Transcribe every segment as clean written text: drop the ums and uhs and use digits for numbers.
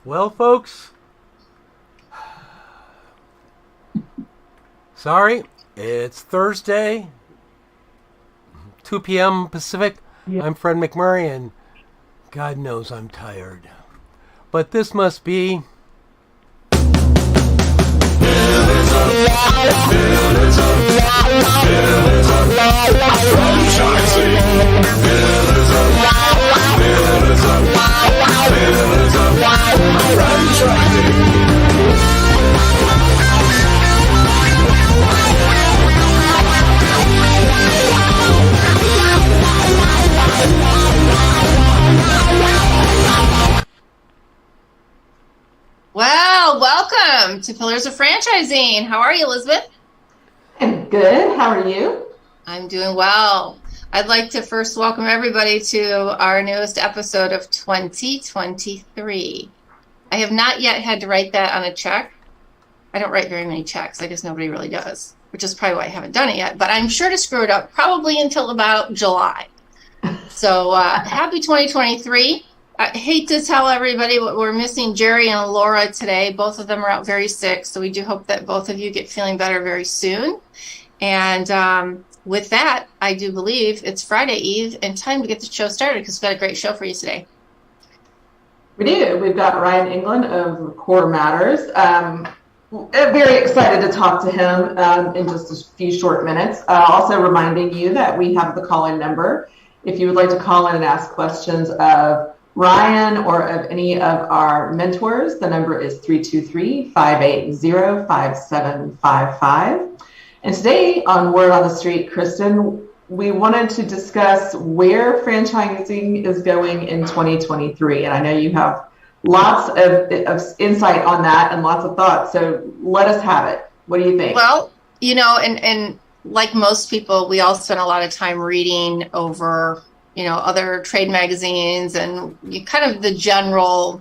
Well, folks, sorry, it's Thursday, 2 p.m. Pacific. I'm Fred McMurray, and God knows I'm tired. But this must be... Well, welcome to Pillars of Franchising. How are you, Elizabeth? I'm good. How are you? I'm doing well. I'd like to first welcome everybody to our newest episode of 2023. I have not yet had to write that on a check. I don't write very many checks. I guess nobody really does, which is probably why I haven't done it yet. But I'm sure to screw it up probably until about July. So happy 2023. I hate to tell everybody what we're missing Jerry and Laura today. Both of them are out very sick, so we do hope that both of you get feeling better very soon. And with that, I do believe it's Friday Eve and time to get the show started because we've got a great show for you today. We do. We've got Ryan Englin of Core Matters. Very excited to talk to him in just a few short minutes. Also reminding you that we have the call-in number. If you would like to call in and ask questions of Ryan or of any of our mentors, the number is 323-580-5755. And today on Word on the Street, Kristin, we wanted to discuss where franchising is going in 2023. And I know you have lots of insight on that and lots of thoughts. So let us have it. What do you think? Well, you know, and like most people, we all spend a lot of time reading over other trade magazines and kind of the general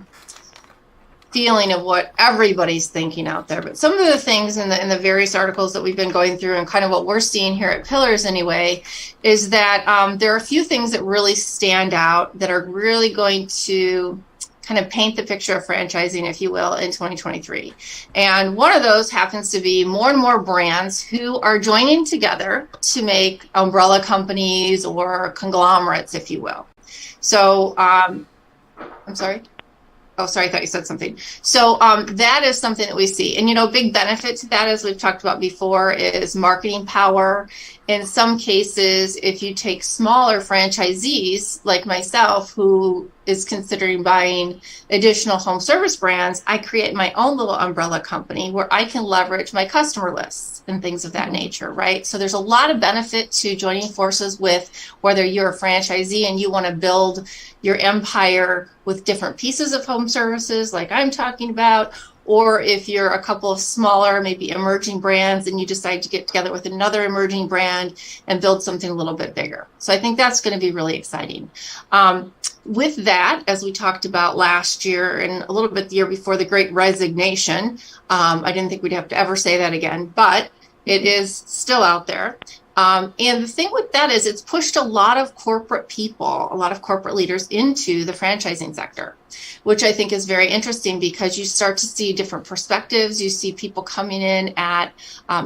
feeling of what everybody's thinking out there. But some of the things in the various articles that we've been going through and kind of what we're seeing here at Pillars anyway, is that there are a few things that really stand out that are really going to kind of paint the picture of franchising, if you will, in 2023. And one of those happens to be more and more brands who are joining together to make umbrella companies or conglomerates, if you will. So, I'm sorry. Oh, sorry, I thought you said something. So that is something that we see. And, a big benefit to that, as we've talked about before, is marketing power. In some cases, if you take smaller franchisees like myself, who is considering buying additional home service brands, I create my own little umbrella company where I can leverage my customer lists and things of that nature, right? So there's a lot of benefit to joining forces with whether you're a franchisee and you want to build your empire with different pieces of home services like I'm talking about, or if you're a couple of smaller, maybe emerging brands and you decide to get together with another emerging brand and build something a little bit bigger. So I think that's going to be really exciting. With that, as we talked about last year and a little bit the year before, the Great Resignation, I didn't think we'd have to ever say that again, but it is still out there. And the thing with that is it's pushed a lot of corporate people, a lot of corporate leaders into the franchising sector, which I think is very interesting because you start to see different perspectives. You see people coming in at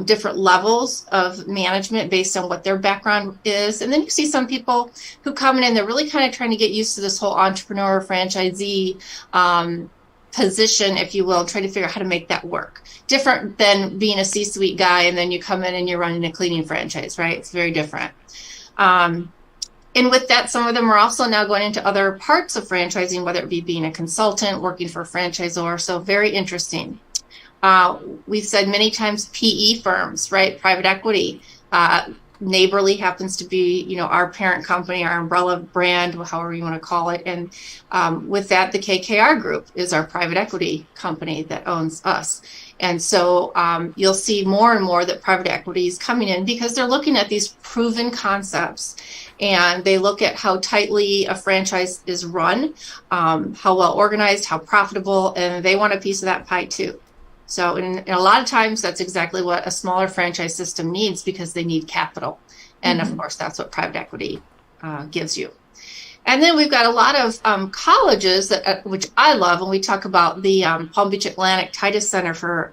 different levels of management based on what their background is. And then you see some people who come in and they're really kind of trying to get used to this whole entrepreneur franchisee position, if you will, trying to figure out how to make that work. Different than being a C-suite guy and then you come in and you're running a cleaning franchise, right? It's very different. And with that, some of them are also now going into other parts of franchising, whether it be being a consultant, working for a franchisor. So very interesting. We've said many times PE firms, right? Private equity. Neighborly happens to be, our parent company, our umbrella brand, however you want to call it. And with that, the KKR Group is our private equity company that owns us. And so you'll see more and more that private equity is coming in because they're looking at these proven concepts and they look at how tightly a franchise is run, how well organized, how profitable, and they want a piece of that pie too. So in a lot of times, that's exactly what a smaller franchise system needs because they need capital. And of course, that's what private equity gives you. And then we've got a lot of colleges, that, which I love, and we talk about the Palm Beach Atlantic Titus Center for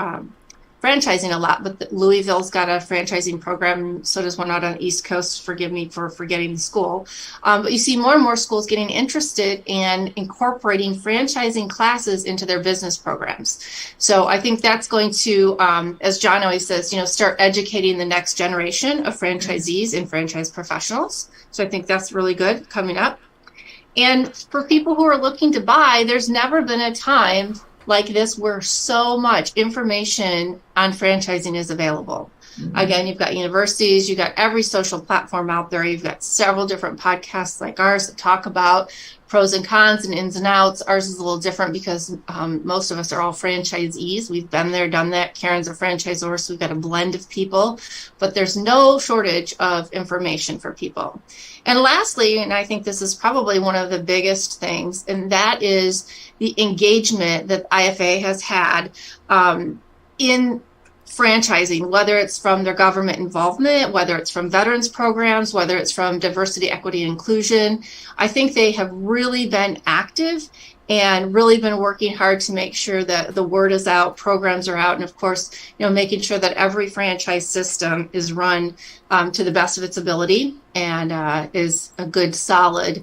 franchising a lot, but Louisville's got a franchising program, so does one out on the East Coast. Forgive me for forgetting the school. But you see more and more schools getting interested in incorporating franchising classes into their business programs. So I think that's going to, as John always says, start educating the next generation of franchisees and franchise professionals. So I think that's really good coming up. And for people who are looking to buy, there's never been a time like this where so much information on franchising is available. Again, you've got universities, you've got every social platform out there. You've got several different podcasts like ours that talk about pros and cons and ins and outs. Ours is a little different because most of us are all franchisees. We've been there, done that. Karen's a franchisor, so we've got a blend of people. But there's no shortage of information for people. And lastly, and I think this is probably one of the biggest things, and that is the engagement that IFA has had in franchising, whether it's from their government involvement, whether it's from veterans programs, whether it's from diversity, equity, and inclusion. I think they have really been active and really been working hard to make sure that the word is out, programs are out, and of course, making sure that every franchise system is run to the best of its ability and is a good, solid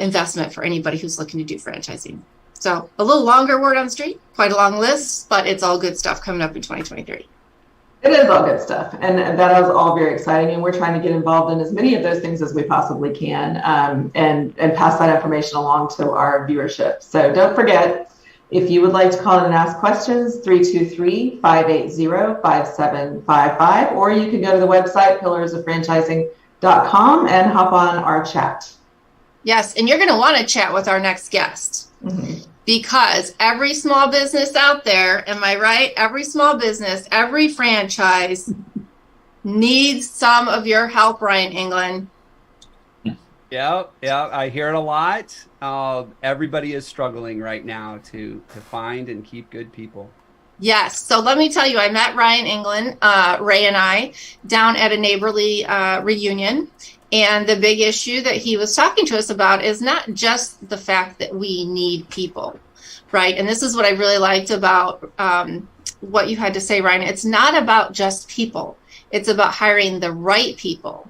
investment for anybody who's looking to do franchising. So a little longer word on the street, quite a long list, but it's all good stuff coming up in 2023. It is all good stuff. And that is all very exciting. And we're trying to get involved in as many of those things as we possibly can and pass that information along to our viewership. So don't forget, if you would like to call in and ask questions, 323-580-5755, or you can go to the website, pillarsoffranchising.com, and hop on our chat. Yes, and you're going to want to chat with our next guest. Because every small business out there, am I right? Every small business, every franchise needs some of your help, Ryan Englin. Yeah, I hear it a lot. Everybody is struggling right now to find and keep good people. Yes. So let me tell you, I met Ryan Englin, Ray and I, down at a neighborly reunion. And the big issue that he was talking to us about is not just the fact that we need people, right? And this is what I really liked about what you had to say, Ryan. It's not about just people. It's about hiring the right people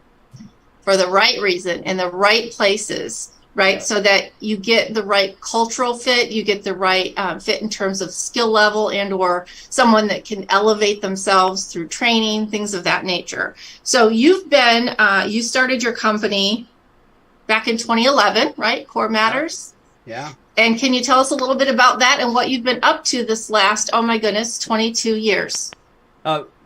for the right reason in the right places, right? So that you get the right cultural fit, you get the right fit in terms of skill level and or someone that can elevate themselves through training, things of that nature. So you've been, you started your company back in 2011, right? Core Matters. Yeah. And can you tell us a little bit about that and what you've been up to this last, 22 years?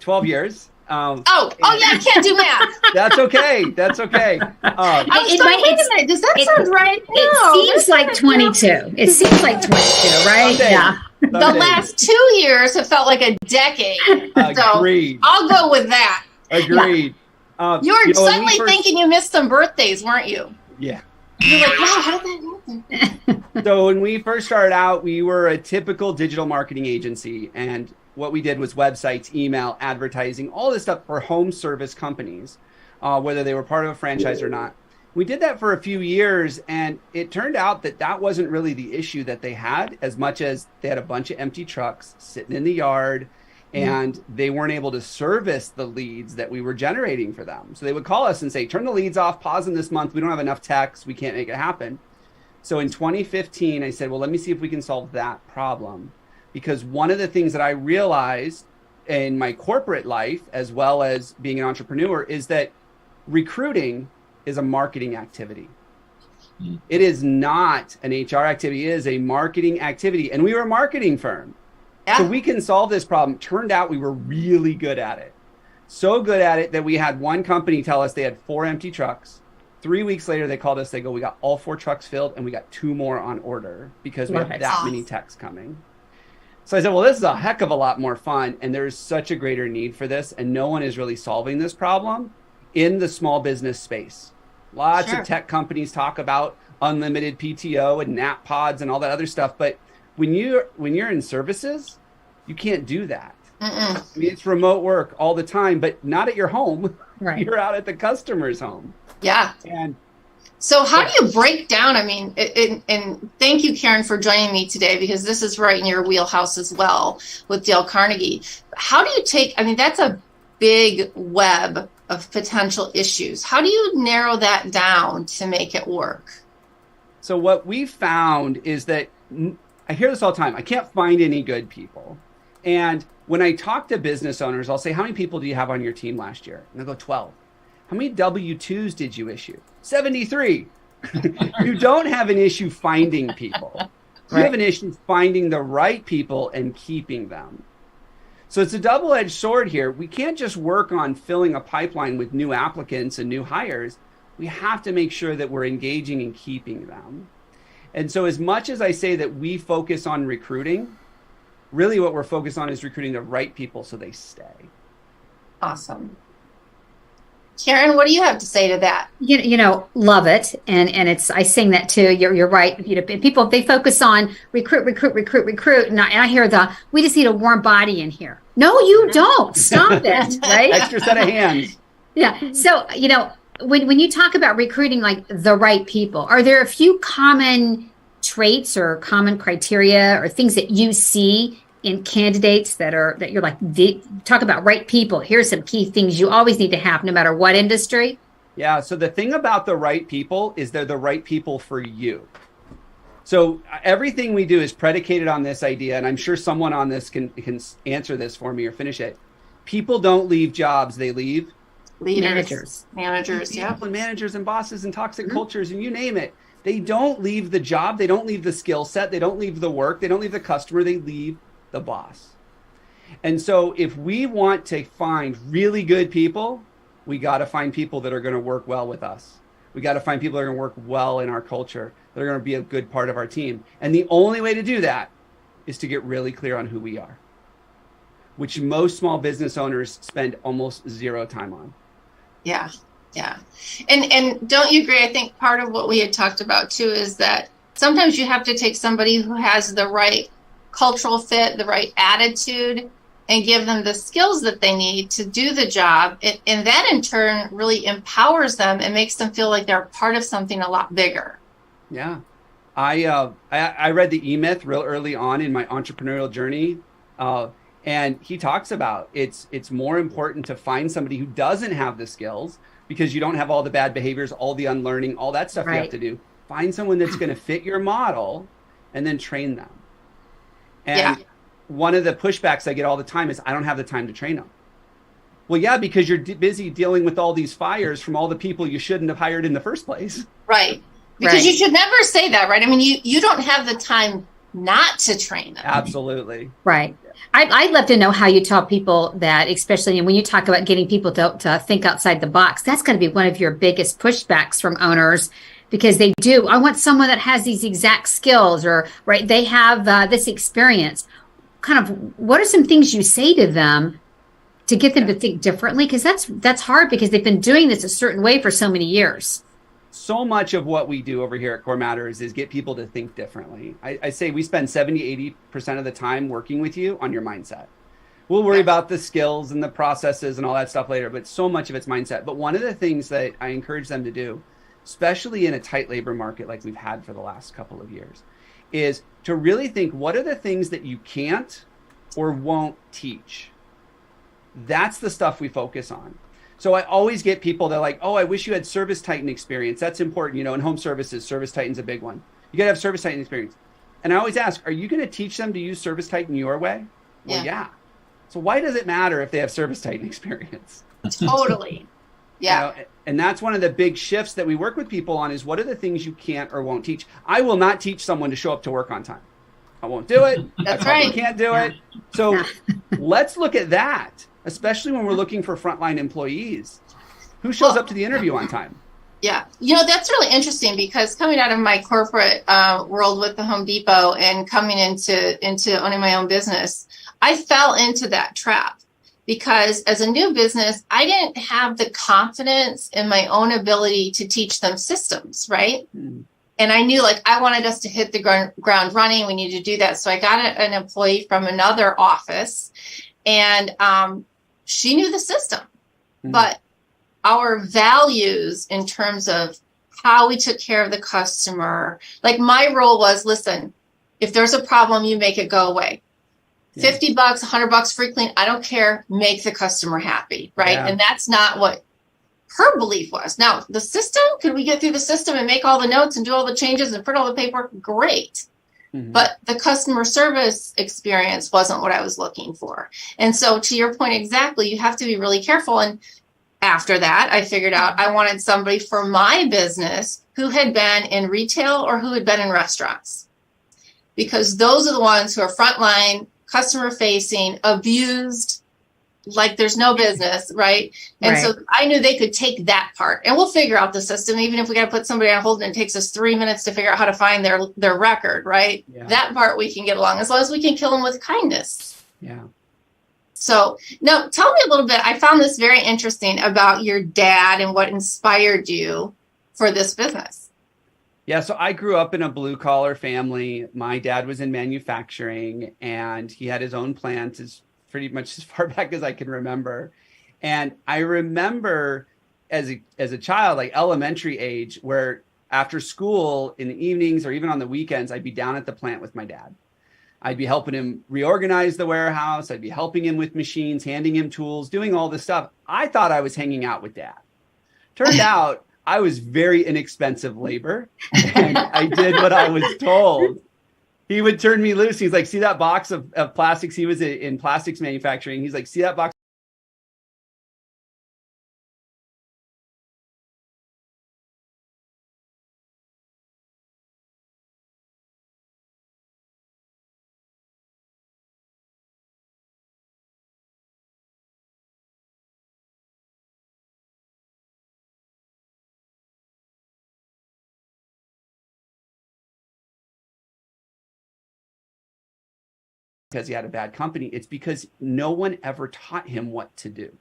12 years. Yeah, I can't do math. That's okay. That's okay. Wait a minute. Does that sound right? It seems like 22. It seems like 22, right? Someday. Yeah. The last 2 years have felt like a decade. Agreed. So I'll go with that. Agreed. You were suddenly thinking you missed some birthdays, weren't you? Yeah. You're like, wow, how did that happen? So when we first started out, we were a typical digital marketing agency, and what we did was websites, email, advertising, all this stuff for home service companies, whether they were part of a franchise or not. We did that for a few years, and it turned out that that wasn't really the issue that they had, as much as they had a bunch of empty trucks sitting in the yard, and they weren't able to service the leads that we were generating for them. So they would call us and say, turn the leads off, pause them this month. We don't have enough techs. We can't make it happen. So in 2015, I said, well, let me see if we can solve that problem. Because one of the things that I realized in my corporate life, as well as being an entrepreneur, is that recruiting is a marketing activity. It is not an HR activity. It is a marketing activity. And we were a marketing firm. Yeah. So we can solve this problem. Turned out we were really good at it. So good at it that we had one company tell us they had 4 empty trucks. 3 weeks later, they called us. They go, we got all 4 trucks filled and we got 2 more on order because we have that many techs coming. So I said, well, this is a heck of a lot more fun. And there's such a greater need for this. And no one is really solving this problem in the small business space. Lots of tech companies talk about unlimited PTO and nap pods and all that other stuff. But when you're in services, you can't do that. I mean, it's remote work all the time, but not at your home. Right. You're out at the customer's home. Yeah. And So how do you break down? I mean, and thank you, Karen, for joining me today, because this is right in your wheelhouse as well with Dale Carnegie. How do you take, I mean, that's a big web of potential issues. How do you narrow that down to make it work? So what we found is that I hear this all the time. I can't find any good people. And when I talk to business owners, I'll say, how many people do you have on your team last year? And they'll go, 12. How many W-2s did you issue? 73. You don't have an issue finding people. You have an issue finding the right people and keeping them. So it's a double-edged sword here. We can't just work on filling a pipeline with new applicants and new hires. We have to make sure that we're engaging and keeping them. And so as much as I say that we focus on recruiting, really what we're focused on is recruiting the right people so they stay. Awesome. Karen, what do you have to say to that? Love it. And it's, I sing that too. You're right. People, they focus on recruit. And I hear we just need a warm body in here. No, you don't. Stop it. Right. Extra set of hands. Yeah. So, when you talk about recruiting like the right people, are there a few common traits or common criteria or things that you see in candidates that you're like, talk about right people? Here's some key things you always need to have no matter what industry. Yeah. So the thing about the right people is they're the right people for you. So everything we do is predicated on this idea. And I'm sure someone on this can answer this for me or finish it. People don't leave jobs. They leave Managers. Yeah. And managers and bosses and toxic cultures and you name it. They don't leave the job. They don't leave the skill set. They don't leave the work. They don't leave the customer. They leave the boss. And so if we want to find really good people, we got to find people that are going to work well with us. We got to find people that are going to work well in our culture, that are going to be a good part of our team. And the only way to do that is to get really clear on who we are, which most small business owners spend almost zero time on. Yeah. And don't you agree? I think part of what we had talked about too is that sometimes you have to take somebody who has the right cultural fit, the right attitude, and give them the skills that they need to do the job. And that in turn really empowers them and makes them feel like they're part of something a lot bigger. Yeah. I read the E-Myth real early on in my entrepreneurial journey. And he talks about it's more important to find somebody who doesn't have the skills because you don't have all the bad behaviors, all the unlearning, all that stuff you have to do. Find someone that's going to fit your model and then train them. And one of the pushbacks I get all the time is I don't have the time to train them. Well, yeah, because you're busy dealing with all these fires from all the people you shouldn't have hired in the first place. Right. Because you should never say that, right? I mean, you don't have the time not to train them. Absolutely. Right. I'd love to know how you tell people that, especially when you talk about getting people to think outside the box. That's going to be one of your biggest pushbacks from owners, because they do. I want someone that has these exact skills, or they have this experience. Kind of, what are some things you say to them to get them to think differently? Because that's hard, because they've been doing this a certain way for so many years. So much of what we do over here at Core Matters is get people to think differently. I say we spend 70-80% of the time working with you on your mindset. We'll worry about the skills and the processes and all that stuff later, but so much of it's mindset. But one of the things that I encourage them to do, especially in a tight labor market like we've had for the last couple of years, is to really think, what are the things that you can't or won't teach? That's the stuff we focus on. So I always get people that are like, oh, I wish you had Service Titan experience. That's important. In home services, Service Titan's a big one. You got to have Service Titan experience. And I always ask, are you going to teach them to use Service Titan your way? Well, yeah. So why does it matter if they have Service Titan experience? Totally. Yeah. And that's one of the big shifts that we work with people on, is what are the things you can't or won't teach? I will not teach someone to show up to work on time. I won't do it. That's I can't do it. So let's look at that, especially when we're looking for frontline employees. Who shows up to the interview on time? Yeah. That's really interesting, because coming out of my corporate world with the Home Depot and coming into owning my own business, I fell into that trap, because as a new business, I didn't have the confidence in my own ability to teach them systems, right? And I knew, I wanted us to hit the ground running. We needed to do that. So I got an employee from another office, and she knew the system. But our values in terms of how we took care of the customer. Like my role was, listen, if there's a problem, you make it go away. Yeah. $50, $100 free clean. I don't care. Make the customer happy. Right. Yeah. And that's not what her belief was. Now, the system, could we get through the system and make all the notes and do all the changes and print all the paperwork? Great. Mm-hmm. But the customer service experience wasn't what I was looking for. And so to your point, exactly, you have to be really careful. And after that, I figured out I wanted somebody for my business who had been in retail or who had been in restaurants, because those are the ones who are frontline, customer facing, abused, like there's no business, right? And right. So I knew they could take that part, and we'll figure out the system, even if we got to put somebody on hold and it takes us 3 minutes to figure out how to find their record, right? Yeah. That part we can get along, as long as we can kill them with kindness. Yeah. So now tell me a little bit. I found this very interesting about your dad and what inspired you for this business. Yeah, so I grew up in a blue collar family. My dad was in manufacturing, and he had his own plant pretty much as far back as I can remember. And I remember as a child, like elementary age, where after school in the evenings or even on the weekends, I'd be down at the plant with my dad. I'd be helping him reorganize the warehouse. I'd be helping him with machines, handing him tools, doing all this stuff. I thought I was hanging out with dad. Turned out I was very inexpensive labor, and I did what I was told. He would turn me loose. He's like, see that box of plastics? He was in plastics manufacturing. He's like, see that box? Because he had a bad company. It's because no one ever taught him what to do.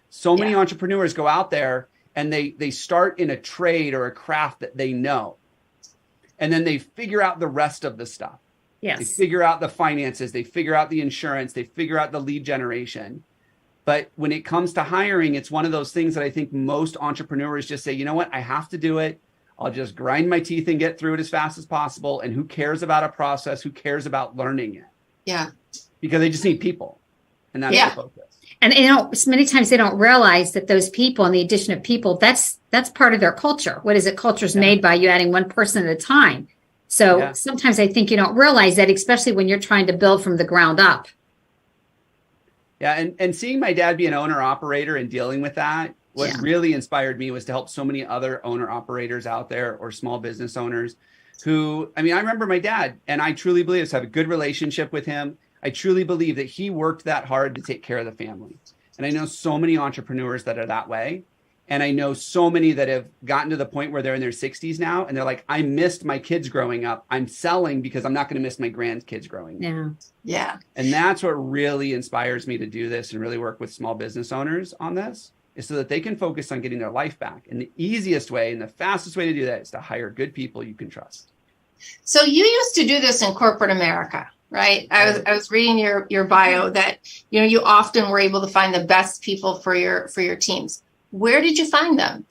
So many entrepreneurs go out there and they start in a trade or a craft that they know. And then they figure out the rest of the stuff. Yes. They figure out the finances, they figure out the insurance, they figure out the lead generation. But when it comes to hiring, it's one of those things that I think most entrepreneurs just say, you know what, I have to do it. I'll just grind my teeth and get through it as fast as possible. And who cares about a process? Who cares about learning it? Yeah. Because they just need people. And that's the focus. And many times they don't realize that those people and the addition of people, that's part of their culture. What is it? Culture's made by you adding one person at a time. So sometimes I think you don't realize that, especially when you're trying to build from the ground up. Yeah. And seeing my dad be an owner operator and dealing with that, what really inspired me was to help so many other owner operators out there or small business owners who, I remember my dad, and I truly believe this, I have a good relationship with him. I truly believe that he worked that hard to take care of the family. And I know so many entrepreneurs that are that way. And I know so many that have gotten to the point where they're in their 60s now. And they're like, I missed my kids growing up. I'm selling because I'm not going to miss my grandkids growing up. Yeah. And that's what really inspires me to do this and really work with small business owners on this, is so that they can focus on getting their life back. And the easiest way and the fastest way to do that is to hire good people you can trust. So you used to do this in corporate America, right? I was reading your bio that, you often were able to find the best people for your teams. Where did you find them?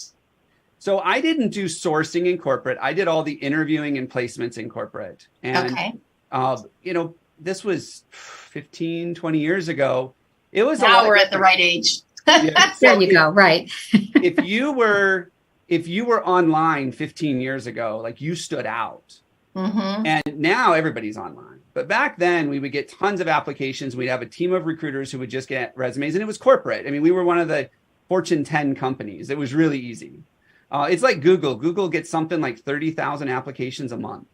So I didn't do sourcing in corporate. I did all the interviewing and placements in corporate. And, this was 15, 20 years ago. It was now we're at the right age. There you go. Right. if you were online 15 years ago, like you stood out. Mm-hmm. And now everybody's online. But back then we would get tons of applications. We'd have a team of recruiters who would just get resumes, and it was corporate. We were one of the Fortune 10 companies. It was really easy. It's like Google. Google gets something like 30,000 applications a month.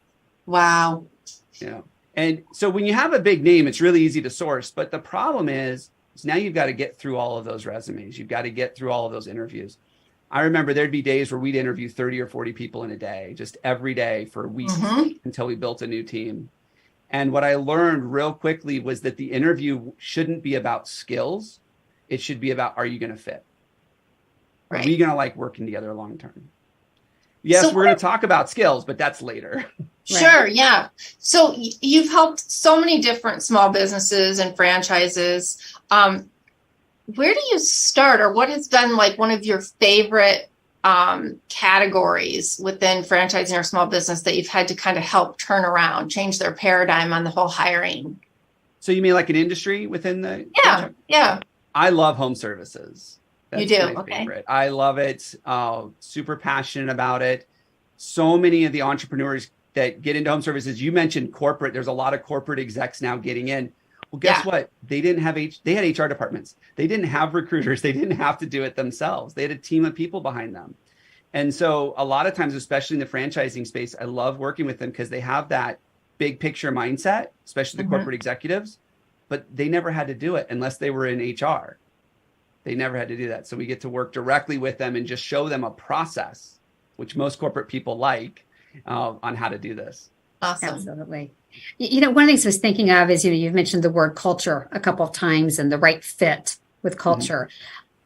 Wow. And so when you have a big name, it's really easy to source. But the problem is now you've got to get through all of those resumes. You've got to get through all of those interviews. I remember there'd be days where we'd interview 30 or 40 people in a day, just every day for weeks until we built a new team. And what I learned real quickly was that the interview shouldn't be about skills. It should be about, are you going to fit? Right. Are we going to like working together long term? Yes, we're going to talk about skills, but that's later. Sure. Yeah. So you've helped so many different small businesses and franchises. Where do you start, or what has been like one of your favorite categories within franchising or small business that you've had to kind of help turn around, change their paradigm on the whole hiring? So you mean like an industry within the? Yeah, yeah. I love home services. You do? My Okay. favorite. I love it. Super passionate about it. So many of the entrepreneurs that get into home services, you mentioned corporate. There's a lot of corporate execs now getting in. Well, guess what? They didn't have they had HR departments. They didn't have recruiters. They didn't have to do it themselves. They had a team of people behind them. And so a lot of times, especially in the franchising space, I love working with them because they have that big picture mindset, especially the corporate executives, but they never had to do it unless they were in HR. They never had to do that. So we get to work directly with them and just show them a process, which most corporate people like, on how to do this. Awesome. Absolutely. One of the things I was thinking of is, you've mentioned the word culture a couple of times and the right fit with culture.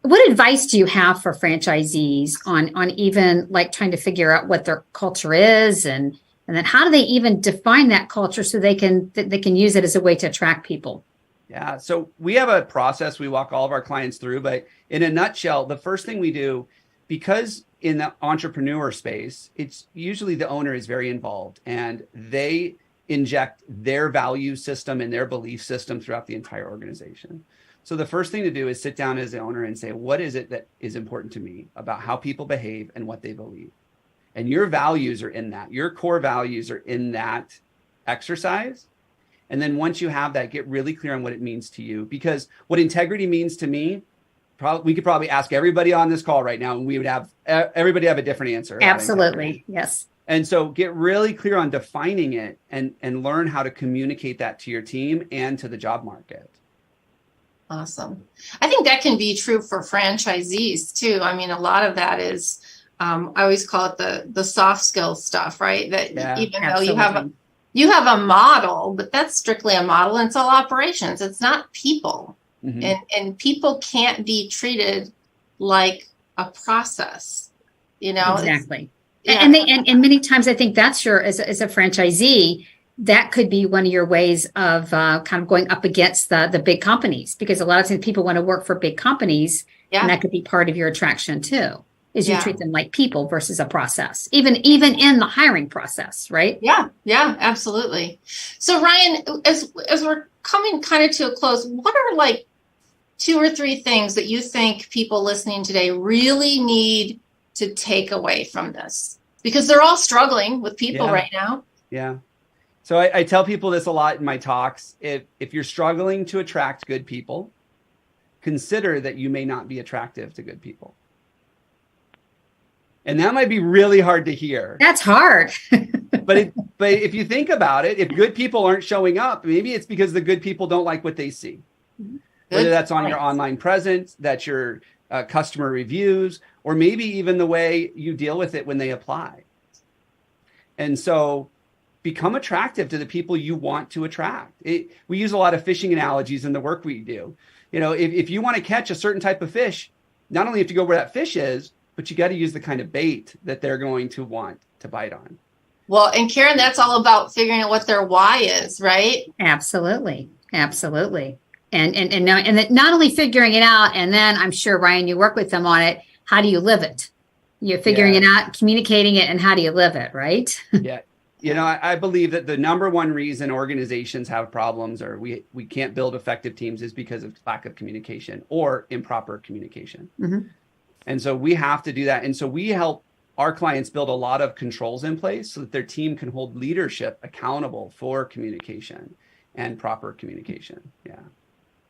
What advice do you have for franchisees on even like trying to figure out what their culture is, and then how do they even define that culture so they can use it as a way to attract people? Yeah. So we have a process we walk all of our clients through, but in a nutshell, the first thing we do, because in the entrepreneur space, it's usually the owner is very involved and they inject their value system and their belief system throughout the entire organization. So the first thing to do is sit down as the owner and say, what is it that is important to me about how people behave and what they believe? And your values are in that. Your core values are in that exercise. And then once you have that, get really clear on what it means to you. Because what integrity means to me, we could probably ask everybody on this call right now, and we would have everybody have a different answer. Absolutely. Yes. And so get really clear on defining it and learn how to communicate that to your team and to the job market. Awesome. I think that can be true for franchisees too. I mean, a lot of that is, I always call it the soft skills stuff, right? That even though you have a model, but that's strictly a model, and it's all operations. It's not people. And people can't be treated like a process, Exactly. And many times I think that's as a franchisee, that could be one of your ways of kind of going up against the big companies, because a lot of times people want to work for big companies, and that could be part of your attraction too, is you treat them like people versus a process, even in the hiring process, right? Yeah, absolutely. So Ryan, as we're coming kind of to a close, what are like 2 or 3 things that you think people listening today really need to take away from this? Because they're all struggling with people right now. Yeah. So I tell people this a lot in my talks. If you're struggling to attract good people, consider that you may not be attractive to good people. And that might be really hard to hear. That's hard. But if you think about it, if good people aren't showing up, maybe it's because the good people don't like what they see. Whether that's on your online presence, that's your customer reviews, or maybe even the way you deal with it when they apply. And so become attractive to the people you want to attract. We use a lot of fishing analogies in the work we do. If you want to catch a certain type of fish, not only have to go where that fish is, but you got to use the kind of bait that they're going to want to bite on. Well, and Karen, that's all about figuring out what their why is, right? Absolutely. And not only figuring it out, and then I'm sure, Ryan, you work with them on it. How do you live it? You're figuring it out, communicating it, and how do you live it, right? Yeah. I believe that the number one reason organizations have problems or we can't build effective teams is because of lack of communication or improper communication. And so we have to do that. And so we help our clients build a lot of controls in place so that their team can hold leadership accountable for communication and proper communication. Yeah.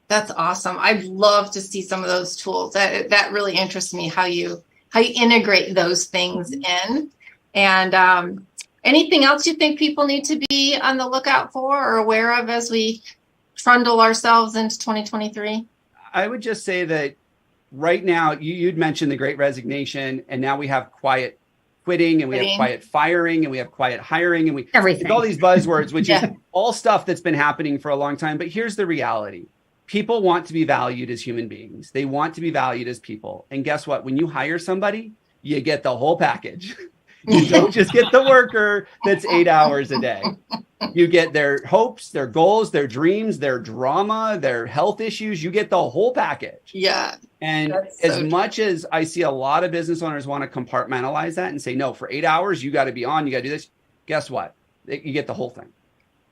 That's awesome. I'd love to see some of those tools. That really interests me, how you integrate those things in. And anything else you think people need to be on the lookout for or aware of as we trundle ourselves into 2023? I would just say that right now, you'd mentioned the Great Resignation, and now we have quiet quitting, and we have quiet firing, and we have quiet hiring, and everything. All these buzzwords, which is all stuff that's been happening for a long time. But here's the reality. People want to be valued as human beings. They want to be valued as people. And guess what? When you hire somebody, you get the whole package. You don't just get the worker that's 8 hours a day. You get their hopes, their goals, their dreams, their drama, their health issues. You get the whole package. Yeah. And So as much as I see a lot of business owners want to compartmentalize that and say, no, for 8 hours, you got to be on, you got to do this. Guess what? You get the whole thing.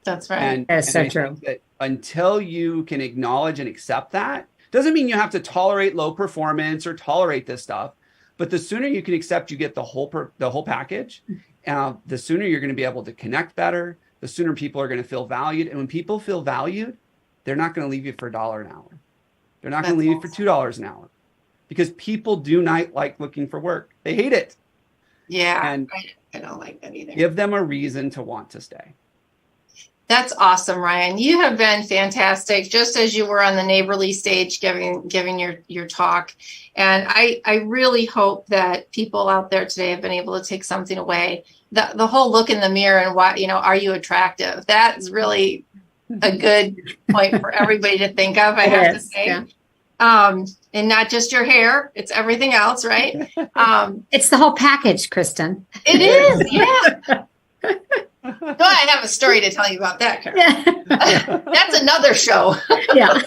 That's right. And, That is so I true. think that until you can acknowledge and accept that, doesn't mean you have to tolerate low performance or tolerate this stuff. But the sooner you can accept you get the whole package, the sooner you're going to be able to connect better. The sooner people are going to feel valued. And when people feel valued, they're not going to leave you for $1 an hour. They're not going to leave you for $2 an hour, because people do not like looking for work. They hate it. Yeah. And I don't like that either. give them a reason to want to stay. That's awesome, Ryan. You have been fantastic, just as you were on the neighborly stage giving your talk. And I really hope that people out there today have been able to take something away. The whole look in the mirror and why, are you attractive? That's really a good point for everybody to think of, I have to say. Yeah. And not just your hair, it's everything else, right? It's the whole package, Kristin. It is, yeah. No, I have a story to tell you about that, Karen. Yeah. That's another show. Yeah.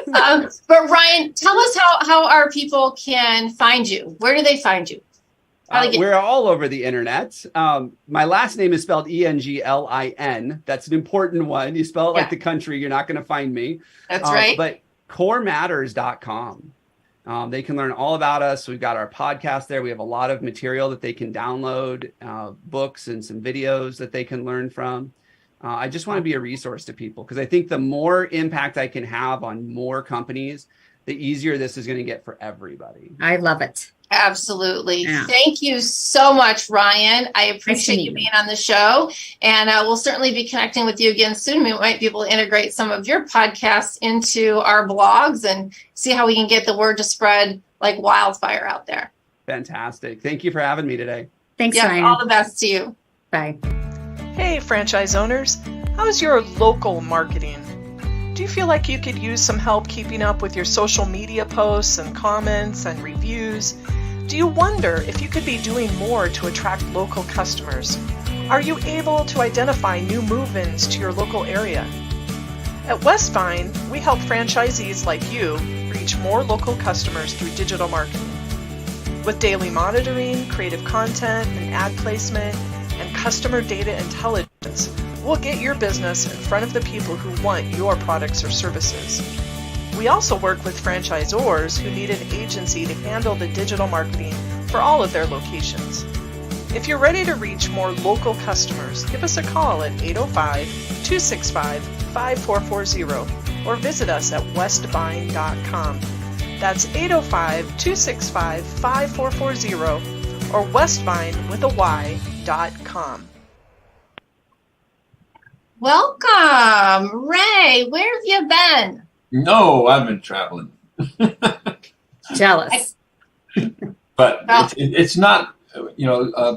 But Ryan, tell us how our people can find you. Where do they find you? We're all over the internet. My last name is spelled Englin. That's an important one. You spell it like the country, you're not going to find me. That's right. But corematters.com. They can learn all about us. We've got our podcast there. We have a lot of material that they can download, books and some videos that they can learn from. I just want to be a resource to people, because I think the more impact I can have on more companies, the easier this is going to get for everybody. I love it. Absolutely. Yeah. Thank you so much, Ryan. I appreciate you being on the show. And we'll certainly be connecting with you again soon. We might be able to integrate some of your podcasts into our blogs and see how we can get the word to spread like wildfire out there. Fantastic. Thank you for having me today. Thanks, Yeah, Ryan. all the best to you. Bye. Hey, franchise owners, how's your local marketing? Do you feel like you could use some help keeping up with your social media posts and comments and reviews? Do you wonder if you could be doing more to attract local customers? Are you able to identify new move-ins to your local area? At Westvine, we help franchisees like you reach more local customers through digital marketing. With daily monitoring, creative content, and ad placement, and customer data intelligence, we'll get your business in front of the people who want your products or services. We also work with franchisors who need an agency to handle the digital marketing for all of their locations. If you're ready to reach more local customers, give us a call at 805-265-5440 or visit us at westvine.com. That's 805-265-5440 or westvine.com. Welcome, Ray. Where have you been? No, I've been traveling. Jealous. But it's not,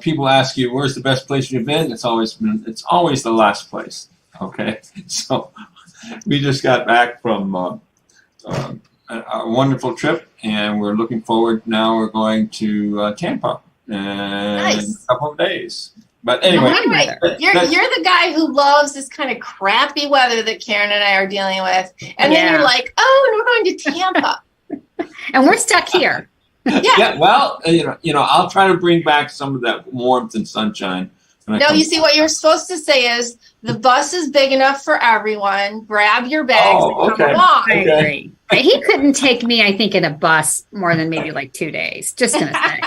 people ask you, where's the best place you've been? It's always the last place. Okay. So we just got back from a wonderful trip, and we're looking forward now. We're going to Tampa in a couple of days. But anyway, you're the guy who loves this kind of crappy weather that Karen and I are dealing with, and then you're like, "Oh, and we're going to Tampa," and we're stuck here. Yeah. Well, I'll try to bring back some of that warmth and sunshine. No, you see, what you're supposed to say is the bus is big enough for everyone. Grab your bags and come along. I agree. He couldn't take me, I think, in a bus more than maybe like 2 days. Just gonna say.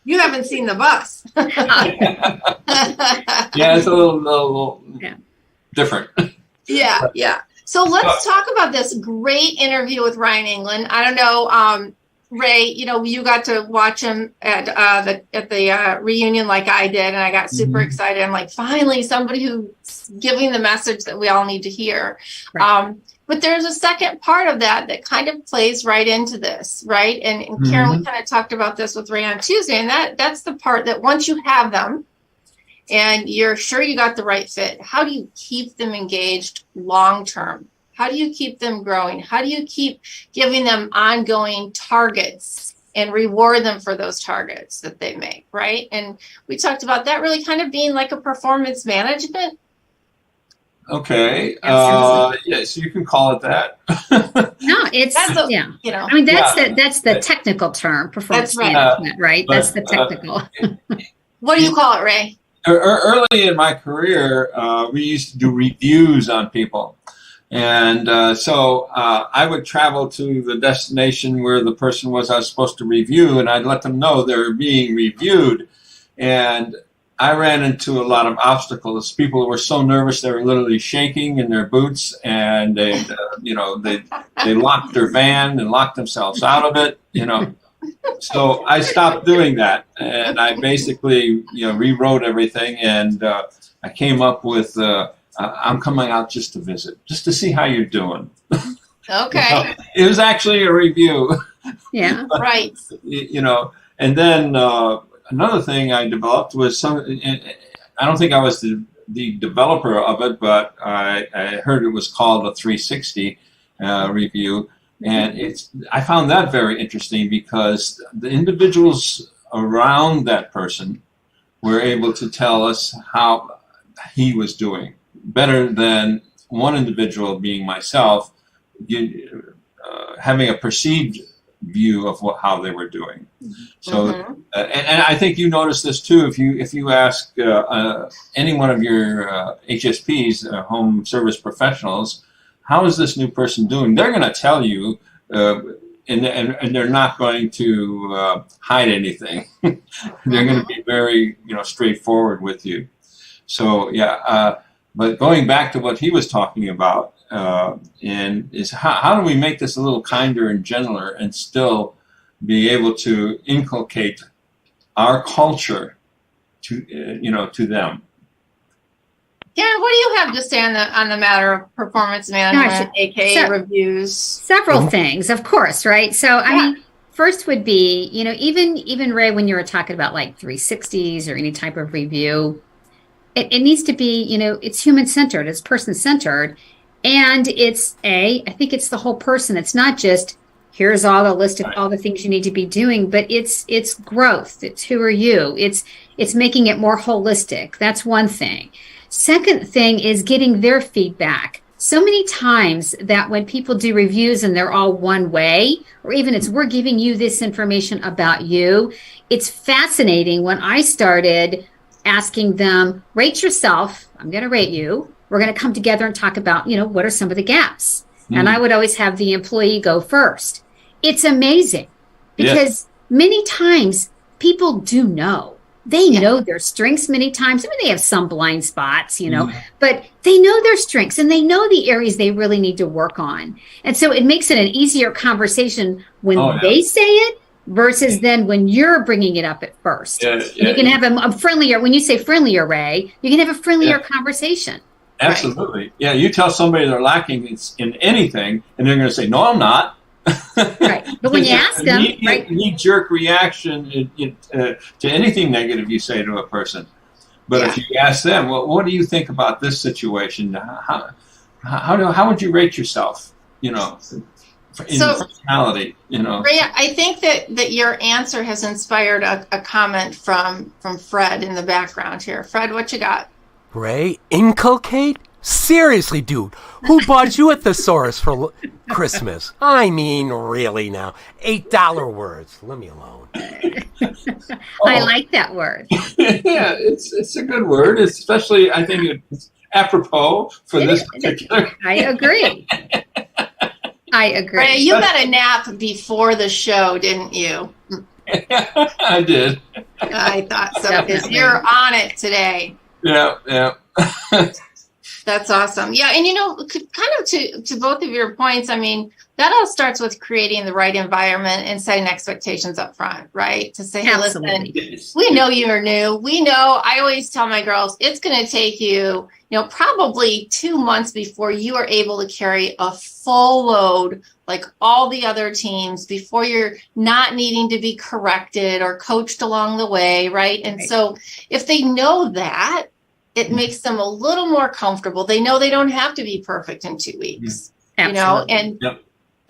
You haven't seen the bus. Yeah, it's a little different. Yeah. So let's talk about this great interview with Ryan Englin. I don't know, Ray, you got to watch him at the reunion like I did, and I got super excited. I'm like, finally, somebody who's giving the message that we all need to hear. Right. But there's a second part of that kind of plays right into this, right? And Karen, we kind of talked about this with Ray on Tuesday, and that's the part that once you have them and you're sure you got the right fit, how do you keep them engaged long term? How do you keep them growing? How do you keep giving them ongoing targets and reward them for those targets that they make, right? And we talked about that really kind of being like a performance management. Okay. Absolutely. Yes, you can call it that. No, it's yeah. You know, I mean, that's the technical term, performance That's right. management, right? But, That's the technical. what do you call it, Ray? Early in my career, we used to do reviews on people. And so I would travel to the destination where the person was I was supposed to review, and I'd let them know they're being reviewed. And I ran into a lot of obstacles. People were so nervous they were literally shaking in their boots, and they locked their van and locked themselves out of it. So I stopped doing that, and I basically rewrote everything, and I came up with I'm coming out just to visit, just to see how you're doing. Okay. It was actually a review. Yeah. Right. And then another thing I developed was I don't think I was the developer of it, but I heard it was called a 360 review. And I found that very interesting because the individuals around that person were able to tell us how he was doing better than one individual, being myself, having a perceived view of how they were doing. So, and I think you noticed this too. If you ask any one of your HSPs, home service professionals, how is this new person doing? They're going to tell you, and they're not going to hide anything. They're going to be very straightforward with you. So but going back to what he was talking about, is how do we make this a little kinder and gentler and still be able to inculcate our culture to them? Karen, what do you have to say on the matter of performance management, aka reviews? Several things, of course, right? So I mean, first would be, even Ray, when you were talking about like 360s or any type of review, it needs to be, it's human-centered, it's person-centered, and I think it's the whole person. It's not just, here's all the list of all the things you need to be doing, but it's growth. It's who are you? It's making it more holistic. That's one thing. Second thing is getting their feedback. So many times that when people do reviews and they're all one way, or even we're giving you this information about you, it's fascinating when I started asking them, rate yourself. I'm going to rate you. We're going to come together and talk about, what are some of the gaps? And I would always have the employee go first. It's amazing because many times people do know. They know their strengths many times. I mean, they have some blind spots, but they know their strengths and they know the areas they really need to work on. And so it makes it an easier conversation when they say it versus then when you're bringing it up at first. You can have a friendlier, when you say friendlier, Ray, you can have a friendlier conversation. Absolutely. Right? Yeah, you tell somebody they're lacking in anything, and they're going to say, no, I'm not. Right. But when you ask them, knee-jerk reaction to anything negative you say to a person. But if you ask them, well, what do you think about this situation? How would you rate yourself? Personality, Ray, I think that your answer has inspired a comment from Fred in the background here. Fred, what you got? Ray, inculcate? Seriously, dude, who bought you a thesaurus for Christmas? I mean, really now. $8 words. Leave me alone. I like that word. Yeah, it's a good word, especially I think it's apropos for this particular. I agree. Ray, you got a nap before the show, didn't you? I did. I thought so because you're on it today. Yeah. That's awesome. Yeah, and kind of to both of your points, I mean, that all starts with creating the right environment and setting expectations up front, right? To say, hey, listen, we know you're new. We know, I always tell my girls, it's going to take you, probably 2 months before you are able to carry a full load like all the other teams, before you're not needing to be corrected or coached along the way, right? And so if they know that, it makes them a little more comfortable. They know they don't have to be perfect in 2 weeks, Absolutely. and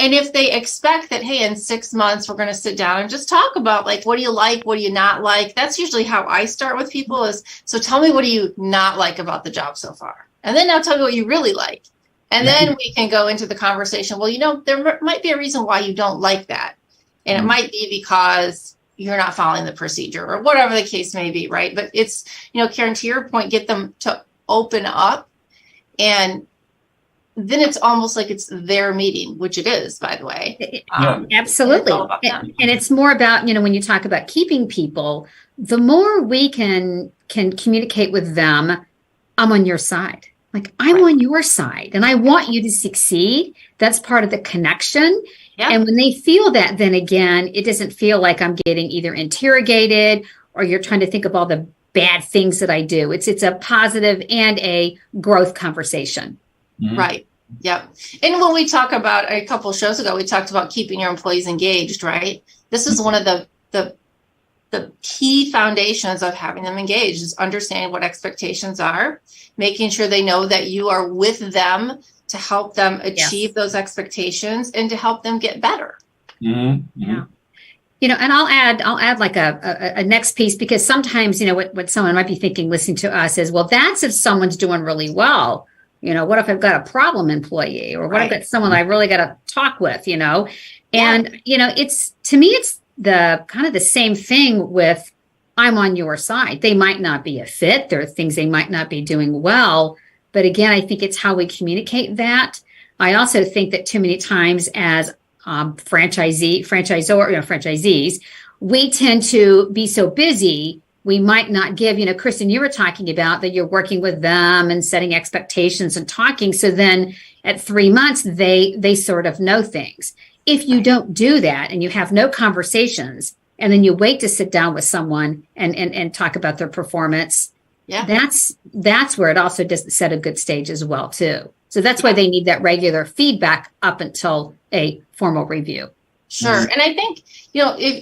And if they expect that, hey, in 6 months, we're going to sit down and just talk about like, what do you like? What do you not like? That's usually how I start with people is, so tell me, what do you not like about the job so far? And then now tell me what you really like. And then we can go into the conversation. Well, there might be a reason why you don't like that. And it might be because you're not following the procedure or whatever the case may be, right? But it's, Karen, to your point, get them to open up, and then it's almost like it's their meeting, which it is, by the way. Absolutely. And it's more about, when you talk about keeping people, the more we can communicate with them, I'm on your side. Like, I'm on your side and I want you to succeed. That's part of the connection. Yeah. And when they feel that, then again, it doesn't feel like I'm getting either interrogated or you're trying to think of all the bad things that I do. It's a positive and a growth conversation. Mm-hmm. Right. Yep. And when we talk about, a couple of shows ago, we talked about keeping your employees engaged, right? This is one of the key foundations of having them engaged, is understanding what expectations are, making sure they know that you are with them to help them achieve those expectations and to help them get better. Mm-hmm. Yeah. And I'll add like a next piece, because sometimes, what someone might be thinking listening to us is, well, that's if someone's doing really well. What if I've got a problem employee, or what if I've got someone I really got to talk with, and, it's, to me, it's the kind of the same thing with, I'm on your side. They might not be a fit. There are things they might not be doing well. But again, I think it's how we communicate that. I also think that too many times as franchisees, we tend to be so busy, we might not give, Kristin, you were talking about that you're working with them and setting expectations and talking. So then at 3 months, they sort of know things. If you don't do that and you have no conversations, and then you wait to sit down with someone and talk about their performance, that's where it also doesn't set a good stage as well, too. So that's why they need that regular feedback up until a formal review. Sure. And I think,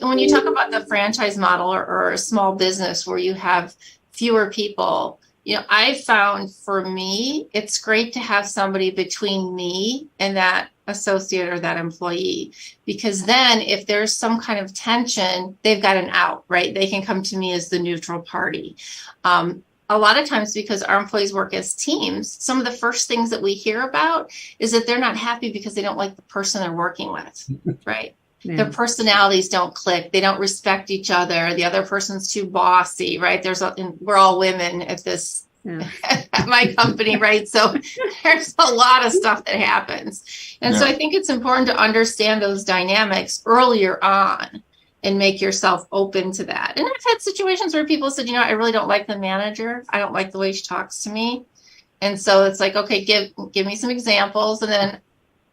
when you talk about the franchise model or a small business where you have fewer people, I found for me, it's great to have somebody between me and that associate or that employee, because then if there's some kind of tension, they've got an out, right? They can come to me as the neutral party. A lot of times, because our employees work as teams, some of the first things that we hear about is that they're not happy because they don't like the person they're working with, right? Yeah. Their personalities don't click. They don't respect each other. The other person's too bossy, right? We're all women at this, at my company, right? So there's a lot of stuff that happens. And so I think it's important to understand those dynamics earlier on and make yourself open to that. And I've had situations where people said, I really don't like the manager. I don't like the way she talks to me. And so it's like, okay, give me some examples. And then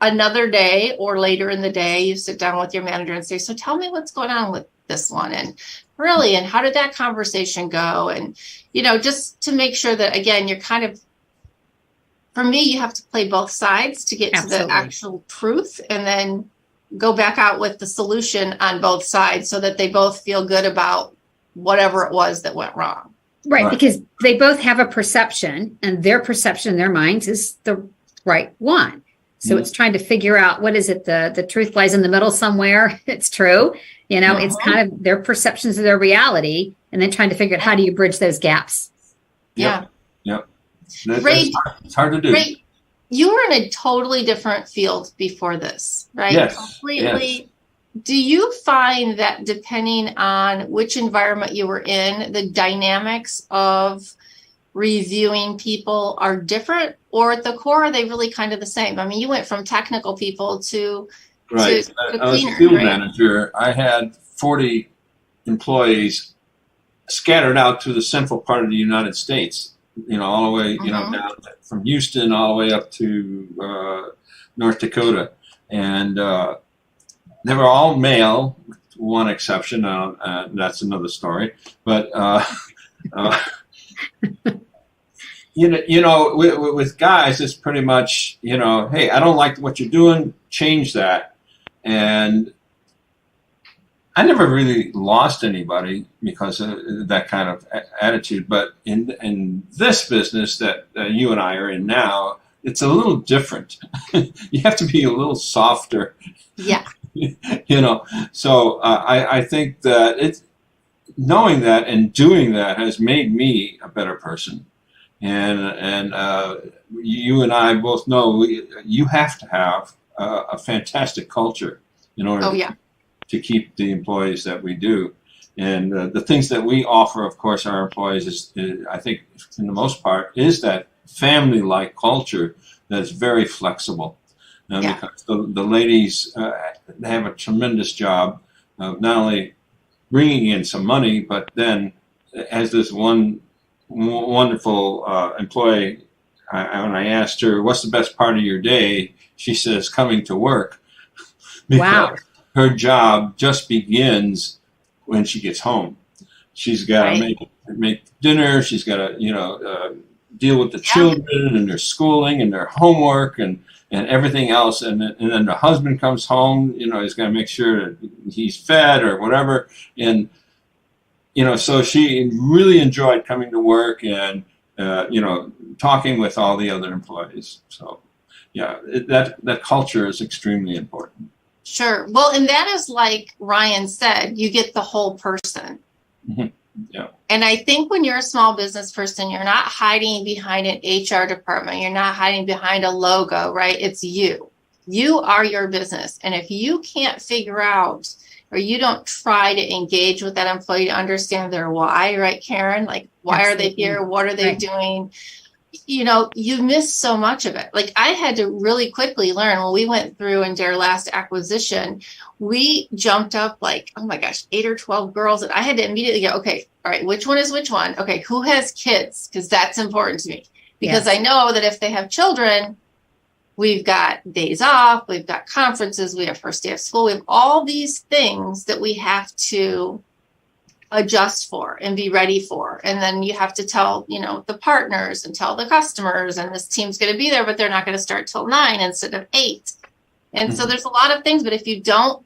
another day or later in the day, you sit down with your manager and say, so tell me what's going on with this one. And how did that conversation go? And, just to make sure that, again, you're kind of, for me, you have to play both sides to get to the actual truth, and then go back out with the solution on both sides so that they both feel good about whatever it was that went wrong. Right. Because they both have a perception, and their perception in their minds is the right one. So it's trying to figure out, what is it? The truth lies in the middle somewhere. It's true. It's kind of their perceptions of their reality, and then trying to figure out, how do you bridge those gaps? Yep. Ray, it's hard to do. Ray, you were in a totally different field before this, right? Yes. Completely. Yes. Do you find that depending on which environment you were in, the dynamics of reviewing people are different, or at the core, are they really kind of the same? I mean, you went from technical people to cleaners, I was a field manager. I had 40 employees scattered out to the central part of the United States, all the way, down from Houston all the way up to North Dakota. And they were all male, with one exception. That's another story. But, with guys, it's pretty much, hey, I don't like what you're doing, change that. And I never really lost anybody because of that kind of attitude. But in this business that you and I are in now, it's a little different. You have to be a little softer. Yeah. So I think that knowing that and doing that has made me a better person. And you and I both know you have to have a fantastic culture in order to keep the employees that we do. And the things that we offer, of course, our employees is I think, for the most part, is that family-like culture that's very flexible. Because the ladies have a tremendous job of not only bringing in some money, but then as this one wonderful employee, when I asked her, what's the best part of your day? She says, coming to work. Because her job just begins when she gets home. She's got to make dinner. She's got to, deal with the children and their schooling and their homework and everything else. And then the husband comes home, he's got to make sure that he's fed or whatever. And, so she really enjoyed coming to work and, talking with all the other employees. So, that culture is extremely important. Sure. Well, and that is like Ryan said, you get the whole person. Mm-hmm. Yeah. And I think when you're a small business person, you're not hiding behind an HR department. You're not hiding behind a logo, right? It's you. You are your business. And if you can't figure out, or you don't try to engage with that employee to understand their why, right, Karen? Like, why are they here? What are they doing? You miss so much of it. Like, I had to really quickly learn when we went through and did our last acquisition, we jumped up like, oh my gosh, 8 or 12 girls. And I had to immediately go, okay, all right, which one is which one? Okay, who has kids? Because that's important to me. Because I know that if they have children, we've got days off, we've got conferences, we have first day of school, we have all these things that we have to adjust for and be ready for. And then you have to tell, the partners and tell the customers, and this team's going to be there, but they're not going to start till 9 instead of 8. And so there's a lot of things, but if you don't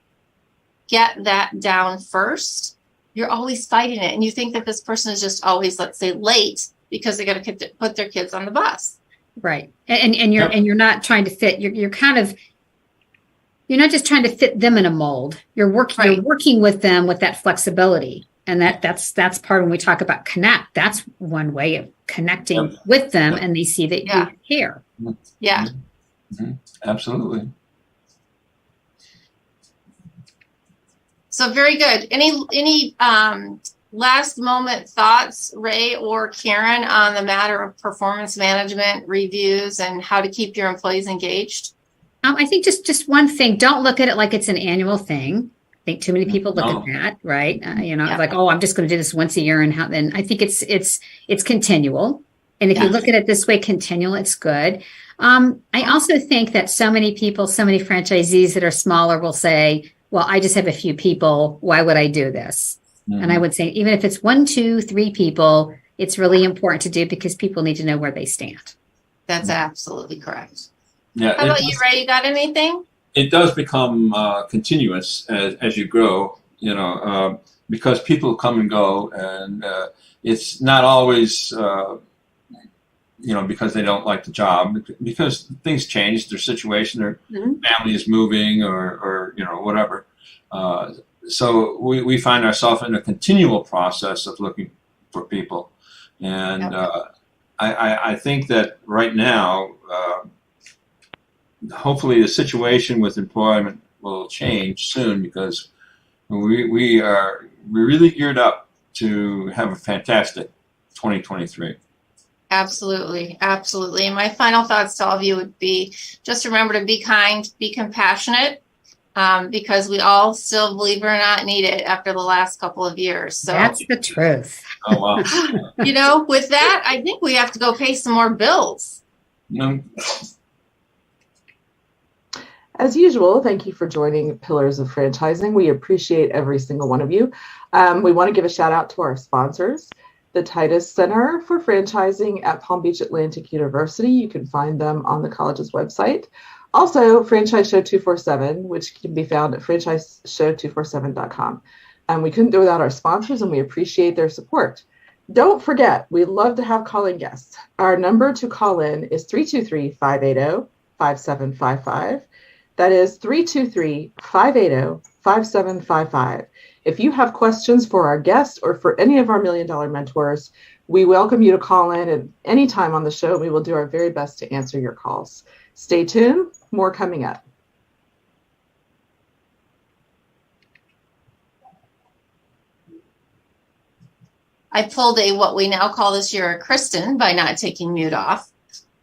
get that down first, you're always fighting it. And you think that this person is just always, let's say, late because they got to put their kids on the bus. Right. And you're not trying to fit, you're not just trying to fit them in a mold. You're working with them with that flexibility. And that's part when we talk about connect, that's one way of connecting with them, and they see that you care. Yeah. Mm-hmm. Absolutely. So very good. Any last moment thoughts, Ray or Karen, on the matter of performance management reviews and how to keep your employees engaged? I think just one thing, don't look at it like it's an annual thing. I think too many people look at that, right? Like, oh, I'm just going to do this once a year. And I think it's continual. And if you look at it this way, continual, it's good. I also think that so many franchisees that are smaller will say, well, I just have a few people. Why would I do this? Mm-hmm. And I would say, even if it's 1, 2, 3 people, it's really important to do because people need to know where they stand. That's absolutely correct. Yeah. How about you, Ray? You got anything? It does become continuous as you grow, because people come and go, and it's not always, because they don't like the job, because things change, their situation, their family is moving, or whatever. So we find ourselves in a continual process of looking for people, and I think that right now. Hopefully the situation with employment will change soon, because we're really geared up to have a fantastic 2023. Absolutely. Absolutely. And my final thoughts to all of you would be just remember to be kind, be compassionate, because we all still, believe it or not, need it after the last couple of years. So that's the truth. Oh, wow. With that, I think we have to go pay some more bills. As usual, thank you for joining Pillars of Franchising. We appreciate every single one of you. We want to give a shout out to our sponsors, the Titus Center for Franchising at Palm Beach Atlantic University. You can find them on the college's website. Also, Franchise Show 247, which can be found at franchiseshow247.com. We couldn't do without our sponsors, and we appreciate their support. Don't forget, we love to have calling guests. Our number to call in is 323-580-5755. That is 323-580-5755. If you have questions for our guests or for any of our $1 Million mentors, we welcome you to call in at any time on the show. We will do our very best to answer your calls. Stay tuned. More coming up. I pulled a what we now call this year a Kristin by not taking mute off.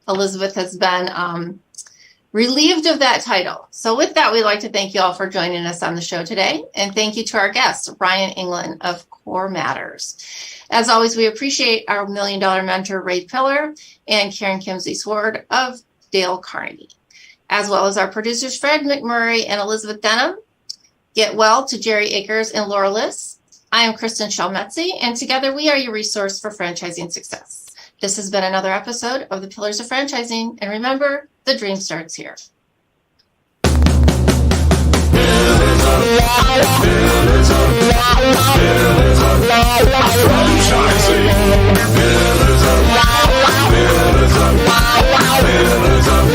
Elizabeth has been relieved of that title. So with that, we'd like to thank you all for joining us on the show today. And thank you to our guest, Ryan Englin of Core Matters. As always, we appreciate our $1 Million mentor, Ray Pillar, and Karen Kimsey-Sword of Dale Carnegie, as well as our producers, Fred McMurray and Elizabeth Denham. Get well to Jerry Akers and Laura Liss. I am Kristin Selmeczy, and together we are your resource for franchising success. This has been another episode of the Pillars of Franchising, and remember, the dream starts here. Franchising.